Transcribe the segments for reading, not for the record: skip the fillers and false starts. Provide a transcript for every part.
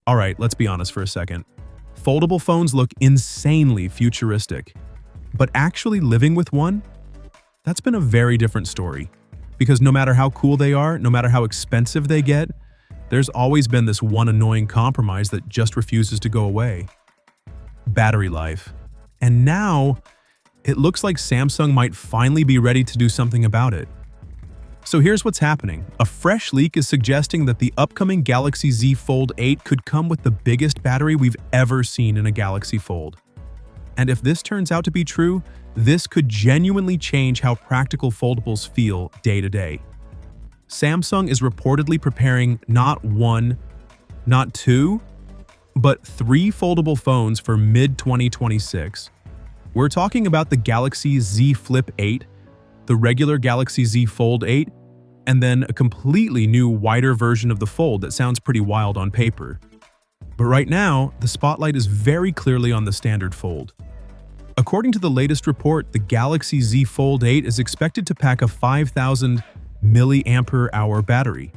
All right, let's be honest for a second. Foldable phones look insanely futuristic, but actually living with one? That's been a very different story. Because no matter how cool they are, no matter how expensive they get, there's always been this one annoying compromise that just refuses to go away. Battery life. And now, it looks like Samsung might finally be ready to do something about it. So here's what's happening. A fresh leak is suggesting that the upcoming Galaxy Z Fold 8 could come with the biggest battery we've ever seen in a Galaxy Fold. And if this turns out to be true, this could genuinely change how practical foldables feel day to day. Samsung is reportedly preparing not one, not two, but three foldable phones for mid-2026. We're talking about the Galaxy Z Flip 8, the regular Galaxy Z Fold 8, and then a completely new, wider version of the Fold that sounds pretty wild on paper. But right now, the spotlight is very clearly on the standard Fold. According to the latest report, the Galaxy Z Fold 8 is expected to pack a 5,000 mAh battery.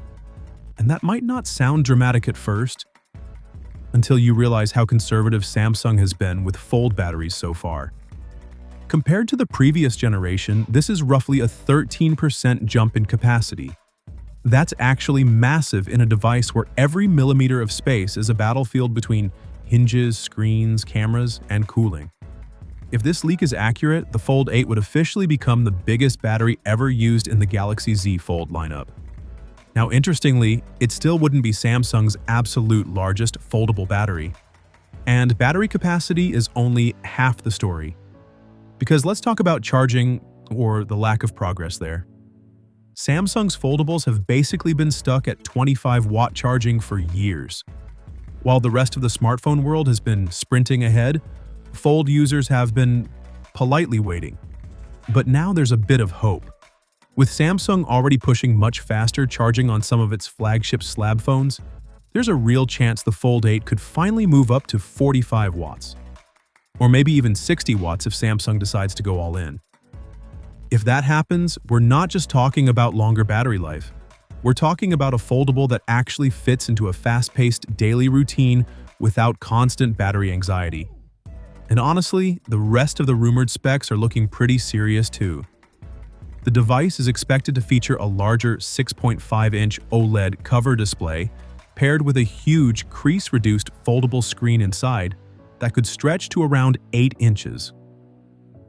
And that might not sound dramatic at first, until you realize how conservative Samsung has been with Fold batteries so far. Compared to the previous generation, this is roughly a 13% jump in capacity. That's actually massive in a device where every millimeter of space is a battlefield between hinges, screens, cameras, and cooling. If this leak is accurate, the Fold 8 would officially become the biggest battery ever used in the Galaxy Z Fold lineup. Now, interestingly, it still wouldn't be Samsung's absolute largest foldable battery. And battery capacity is only half the story. Because let's talk about charging, or the lack of progress there. Samsung's foldables have basically been stuck at 25-watt charging for years. While the rest of the smartphone world has been sprinting ahead, Fold users have been politely waiting. But now there's a bit of hope. With Samsung already pushing much faster charging on some of its flagship slab phones, there's a real chance the Fold 8 could finally move up to 45 watts. Or maybe even 60 watts if Samsung decides to go all in. If that happens, we're not just talking about longer battery life. We're talking about a foldable that actually fits into a fast-paced daily routine without constant battery anxiety. And honestly, the rest of the rumored specs are looking pretty serious too. The device is expected to feature a larger 6.5-inch OLED cover display paired with a huge crease-reduced foldable screen inside that could stretch to around 8 inches.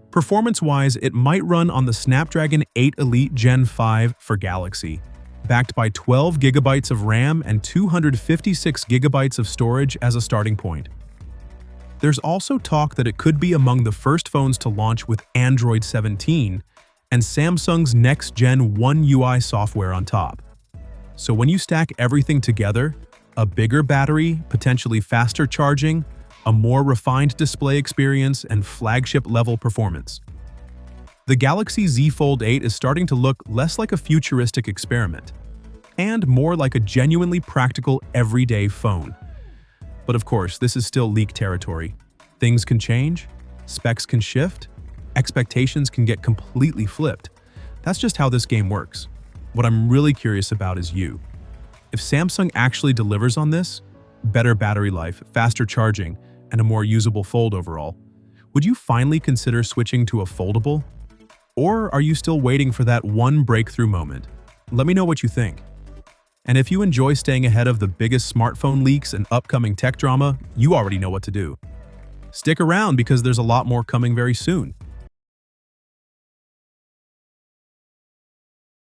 Performance-wise, it might run on the Snapdragon 8 Elite Gen 5 for Galaxy, backed by 12 GB of RAM and 256 GB of storage as a starting point. There's also talk that it could be among the first phones to launch with Android 17 and Samsung's next-gen One UI software on top. So when you stack everything together, a bigger battery, potentially faster charging, a more refined display experience, and flagship-level performance, the Galaxy Z Fold 8 is starting to look less like a futuristic experiment and more like a genuinely practical, everyday phone. But of course, this is still leak territory. Things can change, specs can shift, expectations can get completely flipped. That's just how this game works. What I'm really curious about is you. If Samsung actually delivers on this, better battery life, faster charging, and a more usable Fold overall, would you finally consider switching to a foldable? Or are you still waiting for that one breakthrough moment? Let me know what you think. And if you enjoy staying ahead of the biggest smartphone leaks and upcoming tech drama, you already know what to do. Stick around because there's a lot more coming very soon.